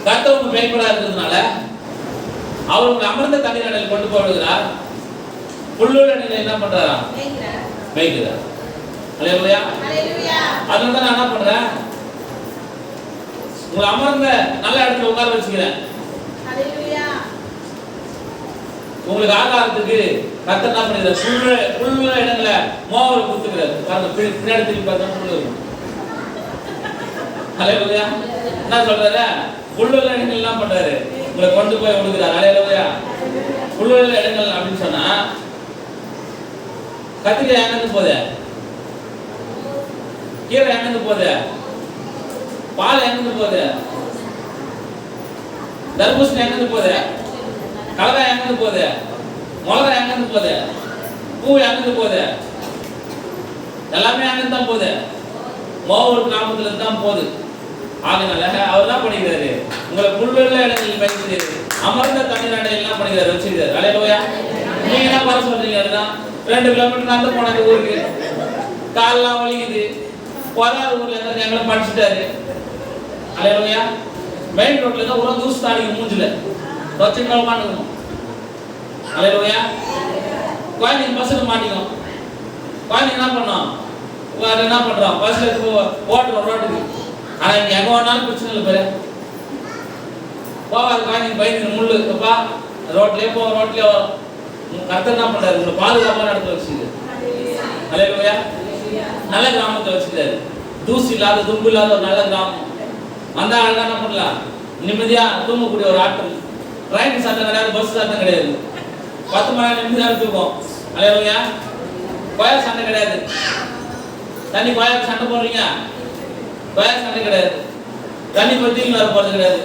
கர்த்தர் உங்க மேய்ப்பராக இருக்கிறதுனால அவர் உங்களை அமர்ந்த தண்ணீரில் கொண்டு போடுகிறார். புல்லுள்ள இடங்களில் என்ன பண்றாரா, மேய்க்கிறார். ஹல்லேலூயா ஹல்லேலூயா. அதனால தான் நான் என்ன பண்றேன், உங்களை அமர்ந்த நல்ல இடத்துல உட்கார வச்சுக்கிறேன். ஹல்லேலூயா. உங்களுக்கு ஆகாரத்துக்கு கர்த்தர் என்ன பண்ணிடுறார், புல்லுள்ள இடங்களை மோவரை குத்துக்கிறார். பாருங்க, பின்னாடி திரும்பி பார்த்தா புல்லு இருக்கும். ஹல்லேலூயா. என்ன சொல்றாரு? புல்லுள்ள இடங்கள் என்ன பண்றாரு? உங்களை கொண்டு போய் விடுகிறார். ஹல்லேலூயா. புல்லுள்ள இடங்கள் அப்படின்னு சொன்னா கத்திரிக்காய் எங்கிருந்து போகுது? கீரை எங்கிருந்து போகுது? பால் எங்கிருந்து போகுது? தர்பூசணி எங்கிருந்து போகுது? கலகாய் எங்கிருந்து போகுது? மிளகா எங்கிருந்து போகுது? பூ எங்கிருந்து போகுது? எல்லாமே அங்கிருந்து தான் போகுது. மோவூர் கிராமத்துல இருந்து தான் போகுது. ஆகையினால அவர் தான் பண்ணிக்கிறாரு, உங்களை புல்லுள்ள இடங்களில் வைத்து அமர்ந்த தண்ணீர் அடையெல்லாம் பண்ணிக்கிறாரு, வச்சுக்கிறாரு. ஹல்லேலூயா. நீங்க என்ன பண்ண சொல்றீங்க? அதுதான் 2 கிலோமீட்டர் நடந்து போனாங்க ஊருக்கு, காலெல்லாம் வலிக்குது. போறாரு ஊர்ல இருந்து எங்களை படிச்சுட்டாரு. ஹல்லேலூயா. மெயின் ரோட்ல தான் ஒரு தூசு தாடிக்கு மூஞ்சில வச்சுட்டு உட்காந்துக்கணும். ஹல்லேலூயா. குழந்தைங்க பஸ்ஸுக்கு மாட்டிக்கும். குழந்தைங்க என்ன பண்ணோம்? என்ன பண்றோம்? பஸ்ல ஓட்டுறோம் ரோட்டுக்கு. ஆனா இங்க எங்க வேணாலும் பிரச்சனை இல்லை. பேரு போவாது குழந்தைங்க பயந்து முள்ளுப்பா ரோட்லயே போவோம், ரோட்லயே வரும். கர்த்தர் என்ன பண்றாரு? உங்களை பாதுகாப்பான இடத்துல வச்சுக்கிறாரு. ஹல்லேலூயா. நல்ல கிராமத்தை வச்சுக்கிறாரு. தூசி இல்லாத தும்பு இல்லாத ஒரு நல்ல கிராமம். அந்த ஆள் என்ன பண்ணலாம்? நிம்மதியா தூங்கக்கூடிய ஒரு ஆட்கள். ட்ரெயின் சத்தம் கிடையாது, பஸ் சத்தம் கிடையாது. 10 மணி நேரம் நிம்மதியாக தூக்கம். ஹல்லேலூயா. கோயில் சண்டை கிடையாது. தண்ணி கோயிலுக்கு சண்டை போடுறீங்க, கோயில் சண்டை கிடையாது. தண்ணி பற்றி வர போறது கிடையாது.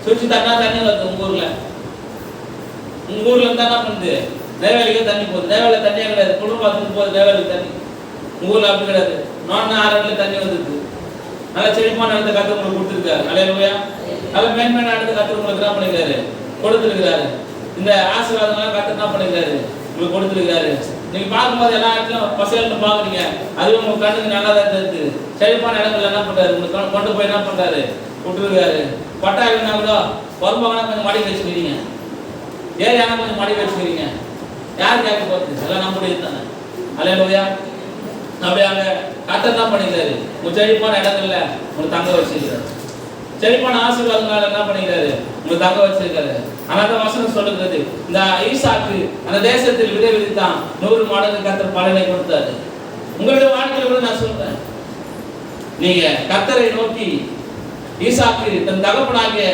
சுவிட்ச் தட்டினா தண்ணி வருது. உங்க ஊர்ல இருந்தா என்ன பண்ணுது? நெய்வேலிக்கே தண்ணி போகுது. நெய்வேலியில் தண்ணியே கிடையாது. குடும்பத்துக்கு போகுது நெய்வேலிக்கு தண்ணி. உங்க ஊர்ல அப்படி கிடையாது. 4 இடத்துல தண்ணி வந்துருக்கு. நல்லா செழிப்பான இடத்த கத்து உங்களுக்கு கொடுத்துருக்காரு. ஹல்லேலூயா. நல்ல மேன்மையான இடத்த கத்து உங்களுக்கு என்ன பண்ணிருக்காரு? கொடுத்துருக்கிறாரு. இந்த ஆசீர்வாதங்கள்லாம் கத்து என்ன பண்ணிருக்காரு? உங்களுக்கு கொடுத்துருக்காரு. நீங்க பார்க்கும்போது எல்லா இடத்துலையும் பசங்கள்னு பாக்குறீங்க, அதுவும் உங்க கண்ணுக்கு நல்லா தான் தெரியுது. செழிப்பான இடங்கள்ல என்ன பண்றாரு? உங்களுக்கு கொண்டு போய் என்ன பண்றாரு? விட்டுருக்காரு. பட்டாயினா கூட பொறுப்பாக கொஞ்சம் மடி வச்சுக்கிறீங்க, ஏரியானா கொஞ்சம் மடி வச்சுக்கிறீங்க. யார் கேட்க போகுது? எல்லாம் நம்முடைய தானே. ஹல்லேலூயா. அப்படியே அங்க கர்த்தர் தான் பண்ணிக்கிறாரு. உங்க செழிப்பான இடங்கள்ல உங்களுக்கு தங்க வச்சிருக்காரு. செழிப்பான ஆசீர்வாதங்களால என்ன பண்ணிக்கிறாரு? உங்களுக்கு தங்க வச்சிருக்காரு. ஆனா வசனம் சொல்லுகிறது, இந்த ஈசாக்கு அந்த தேசத்தில் விதை விதைத்தான், 100 மடங்கு கர்த்தர் பலனை கொடுத்தாரு. உங்களுடைய வாழ்க்கையில கூட நான் சொல்றேன், நீங்க கர்த்தரை நோக்கி ஈசாக்கு தன் தகப்பனாகிய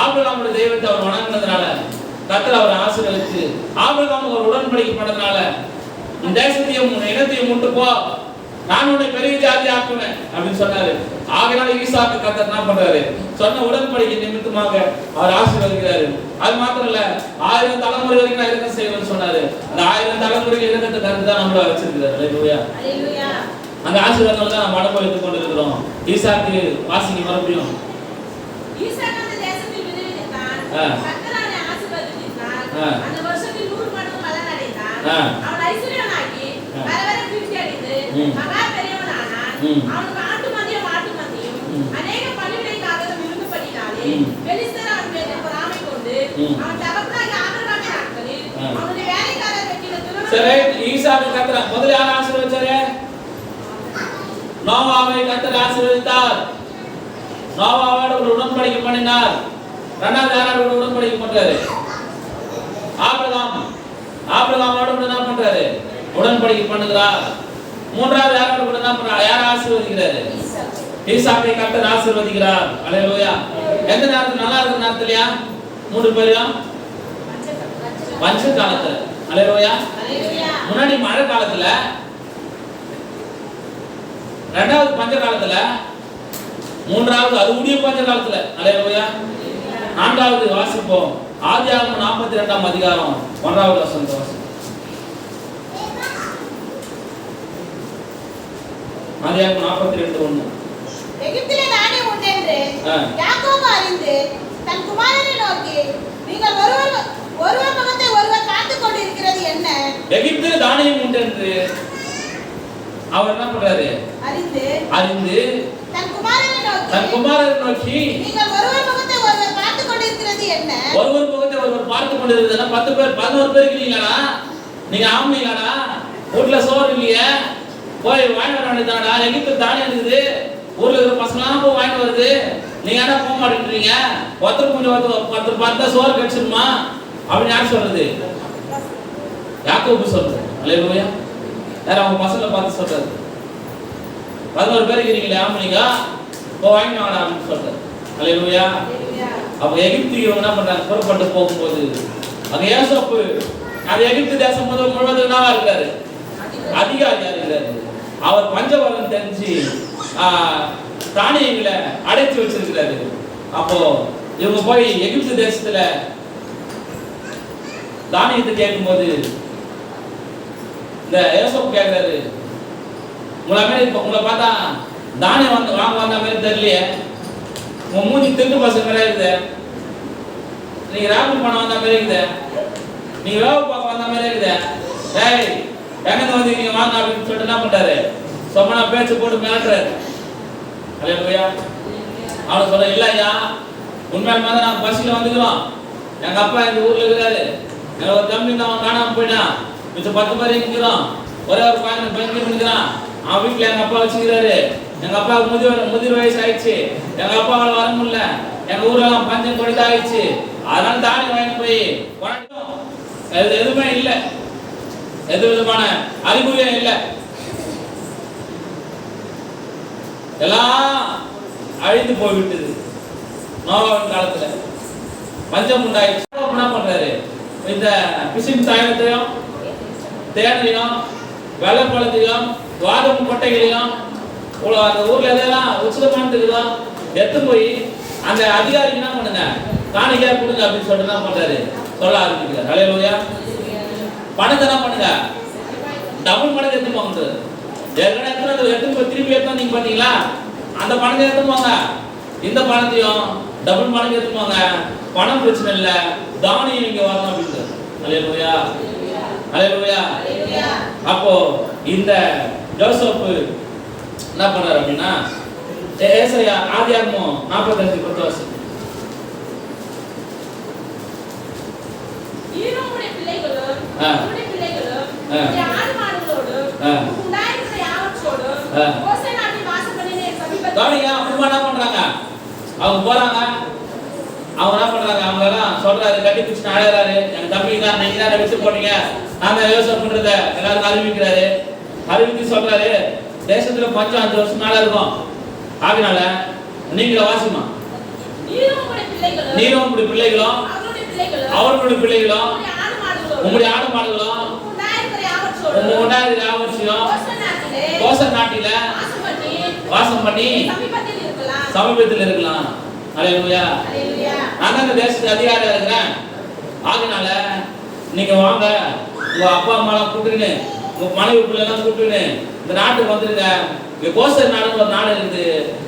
ஆபிரகாமுடைய தெய்வத்தை அவர் வணங்கினதுனால கர்த்தர் அவரை ஆசீர்வதித்து ஆபிரகாமுக்கு ஒரு உடன்படிக்கை பண்ணதுனால, இந்த தேசத்தையும் இனத்தையும் முட்டு போ, நான் உன்னை பெரிய ஜாதி ஆக்குவேன் அப்படின்னு சொன்னாரு. ஆகையால ஈசாக்கு கர்த்தர் என்ன பண்றாரு? சொன்ன உடன்படிக்கை நிமித்தமாக அவர் ஆசீர்வதிக்கிறாரு. அது மாத்திரம் இல்ல, 1000 தலைமுறை வரைக்கும் நான் இறக்கம் செய்வேன்னு சொன்னாரு. அந்த 1000 தலைமுறைக்கு இறக்கத்தை தந்து தான் நம்மள வச்சிருக்கிறார். ஹல்லேலூயா. அந்த ஆசீர்வாதங்களை தான் நம்ம அனுபவித்துக் கொண்டிருக்கிறோம். ஈசாக்கு வாசிங்க மறுபடியும். ஈசாக்கு அந்த தேசத்தில் விதை விதைத்தான், கர்த்தர் அவனை ஆசீர்வதித்தார். அந்த வருஷத்தில் 100 மடங்கு பலன் அடைந்தான். அவன் ஐஸ்வர்யனாகி வர வர திருப்தி அடைந்து மகா பெரியவனானான். அவனுக்கு ஆட்டு மந்தையும் மாட்டு மந்தையும் அநேக பணிவிடைக்காரர்கள் இருந்தபடினாலே பெலிஸ்தர் அவன் மேல் பொறாமை கொண்டு அவன் தகப்பனாகிய ஆபிரகாமின் நாட்களில் அவனுடைய வேலைக்காரர் வெட்டின துறவு. சரி, ஈசாக்கு கர்த்தர் முதல்ல யாரை ஆசீர்வதிச்சாரு? நோவாவை கர்த்தர் ஆசீர்வதித்தார். நோவாவோட ஒரு உடன்படிக்கை பண்ணினார். இரண்டாவது யாரோட உடன்படிக்கை பண்றாரு? ஆபிரகாமோட என்ன பண்றாரு? உடன்படிக்கை பண்ணுகிறார். மூன்றாவது யாரோட கூட என்ன பண்றாரு? யாரை ஆசீர்வதிக்கிறாரு? ஈசாக்கை கர்த்தர் ஆசீர்வதிக்கிறார். ஹல்லேலூயா. எந்த நேரத்துல? நல்லா இருக்கிற நேரத்துலயா? 3 பேரும் பஞ்ச காலத்துல. ஹல்லேலூயா. முன்னாடி மழை காலத்துல, இரண்டாவது பஞ்ச காலத்துல, மூன்றாவது அது முடிய பஞ்ச காலத்துல. ஹல்லேலூயா. 4வது வாசிப்போம். ஆதியாகமம் 42ஆம் அதிகாரம் 1வது வசனத்தை வாசிப்போம். ஆதியாகமம் 42:1. எகிப்திலே தானியம் உண்டென்று யாக்கோபு அறிந்து தன் குமாரனை நோக்கி, நீங்கள் ஒருவர் முகத்தை ஒருவர் பார்த்துக் கொண்டிருக்கிறது என்ன? எகிப்திலே தானியம் உண்டென்று அவர் என்ன பண்றாரு? அறிந்து தன் குமாரனை நோக்கி நீங்கள் ஒருவர் முகத்தை ஒருவர் பார்த்துக் கொண்டிருக்கிறது என்ன? ஒருவர் முகத்தை ஒருவர் பார்த்துக் கொண்டிருக்கிறது. 10 பேர் 11 பேர் இருக்கீங்களா? நீங்க ஆம்பளைங்களா? வீட்டுல சோறு இல்லையே, போய் வாங்கிட்டு வர வேண்டியதாடா. எகிப்து தானியம் இருக்குது, ஊர்ல இருக்கிற பசங்களாம் போய் வாங்கிட்டு வருது, நீங்க என்ன போக மாட்டேன்றீங்க? ஒருத்தர் கொஞ்சம் ஒருத்தர் பார்த்தா சோறு கிடைச்சிருமா அப்படின்னு யார் சொல்றது? யாக்கோபு சொல்றது. ஹல்லேலூயா. யார் அவங்க பசங்களை பார்த்து சொல்றாரு. 11 பேர் இருக்கிறீங்களே ஆம்பளைங்க, வாங்கி வாங்கடா அப்படின்னு சொல்றாரு. அல்லேலூயா. அப்ப எகிப்துக்கு இவங்க என்ன பண்றாங்க, புறப்பட்டு போகும்போது அங்க யோசேப்பு அந்த எகிப்து தேசம் முழுவதும் என்னவா இருக்காரு, அதிகாரியா இருக்கிறாரு. அவர் பஞ்சவரம் தெரிஞ்சு தானியங்களை அடைச்சு வச்சிருக்கிறாரு. அப்போ இவங்க போய் எகிப்து தேசத்துல தானியத்தை கேட்கும்போது இந்த யோசேப்பு கேட்கிறாரு, உங்களை பார்த்தா தானியம் வாங்க வந்த மாதிரி தெரியலையே, உங்க மூஞ்சி திருட்டு பசங்க மாதிரி இருக்குது, நீங்க ராபிள் பண்ண வந்த மாதிரி இருக்குது, நீங்க வேலை பார்க்க வந்த மாதிரி இருக்குது, டேய் எங்க வந்து நீங்க வாங்க அப்படின்னு சொல்லிட்டு என்ன பண்றாரு, சொன்னா பேச்சு போட்டு மிரட்டுறாரு. அல்லேலூயா. அவனுக்கு சொல்ல, இல்ல ஐயா உண்மையாலுமே தான் நாங்கள் பஸ்ஸில் வந்துக்கிறோம், எங்க அப்பா இந்த ஊர்ல இருக்கிறாரு, எங்க ஒரு தம்பி அவன் காணாம போயிட்டான், மிச்சம் 10 பேர் இருக்கிறோம், ஒரே ஒரு பையன் பெஞ்சிட்டு இருக்கிறான், அவன் வீட்டுல எங்க அப்பா வச்சுக்கிறாரு, எங்க அப்பாவுக்கு முதிர் வயசு ஆயிடுச்சு, எங்க அப்பாவால வர முடியல, எங்க ஊரெல்லாம் பஞ்சம் கொடிதா ஆயிடுச்சு, அதனால தானி வாங்கி போய் எதுவுமே இல்லை, எது விதமான அறிகுறியும் இல்லை, எல்லாம் அழிந்து போய்விட்டது. நோவாவின் காலத்துல பஞ்சம் உண்டாயிடுச்சு. என்ன பண்றாரு, இந்த பிசின் சாயத்தையும் தேனையும் வெள்ளப்பழத்தையும் வாதம் கொட்டைகளையும் அந்த ஊர்ல எதெல்லாம் உச்சிதமானதுக்குதோ எடுத்து போய் அந்த அதிகாரிக்கு என்ன பண்ணுங்க, காணிக்கையா கொடுங்க அப்படின்னு சொல்லிட்டு என்ன பண்றாரு, சொல்ல ஆரம்பிக்கிறார். அல்லேலூயா. பணத்தை என்ன பண்ணுங்க, டபுள் மடங்கு எடுத்து போங்க. ஏற்கனவே எடுத்து திருப்பி எடுத்தோம் நீங்க பாத்தீங்களா, அந்த பணத்தை எடுத்து போங்க, இந்த பணத்தையும் டபுள் மடங்கு எடுத்து போங்க, பணம் பிரச்சனை இல்லை, தானியம் இங்க வரணும் அப்படின்னு. அல்லேலூயா. அல்லேலூயா. அப்போ இந்த யோசேப்பு என்ன பண்றாரு அப்படின்னா, ஏசாயா ஆதியாகமம் 45:10 ஈரோமுடைய பிள்ளைகளும் அவருடைய பிள்ளைகளும் ஆடு மாடுகளோடும் உண்டாயிருக்கிற யாவற்றோடும் ஓசை நாட்டில் வாசம் பண்ணின சமீபத்தில் தானியா அம்மா என்ன பண்றாங்க, அவங்க போறாங்க, அவங்க என்ன பண்றாங்க, அவங்க எல்லாம் சொல்றாரு, கட்டி பிடிச்சு அழறாரு, எங்க தம்பி தான் நீங்க தான் விட்டு போனீங்க, நாங்க யோசேப்புன்றத எல்லாரும் அறிவிக்கிறாரு. அறிவித்து சொல்றாரு, தேசத்துல பஞ்சம் 5 வருஷம் மேல இருக்கும், அதனால நீங்கள வாசிமா, நீரும் உங்களுடைய பிள்ளைகளும் அவர்களுடைய பிள்ளைகளும் உங்களுடைய ஆடு மாடுகளும் உங்களுடைய யாவற்றையும் கோசன் நாட்டில வாசம் பண்ணி சமீபத்தில் இருக்கலாம். அல்லேலூயா. நான் அந்த தேசத்துக்கு அதிகாரியா இருக்கிறேன், அதனால நீங்க வாங்க, உங்க அப்பா அம்மாலாம் கூப்பிட்டுன்னு உங்க மனைவி பிள்ளைலாம் கூப்பிட்டுன்னு இந்த நாட்டுக்கு வந்துருங்க, இங்க கோசர் நாடுன்னு ஒரு நாடு இருக்குது,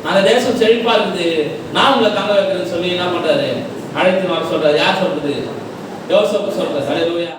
அந்த தேசம் செழிப்பா இருக்குது, நான் உங்களை தங்க வைக்கிறேன்னு சொல்லி என்ன பண்றாரு, அழைத்து வர சொல்றாரு. யார் சொல்றது, யோசேப்பு சொல்றாரு. அல்லேலூயா.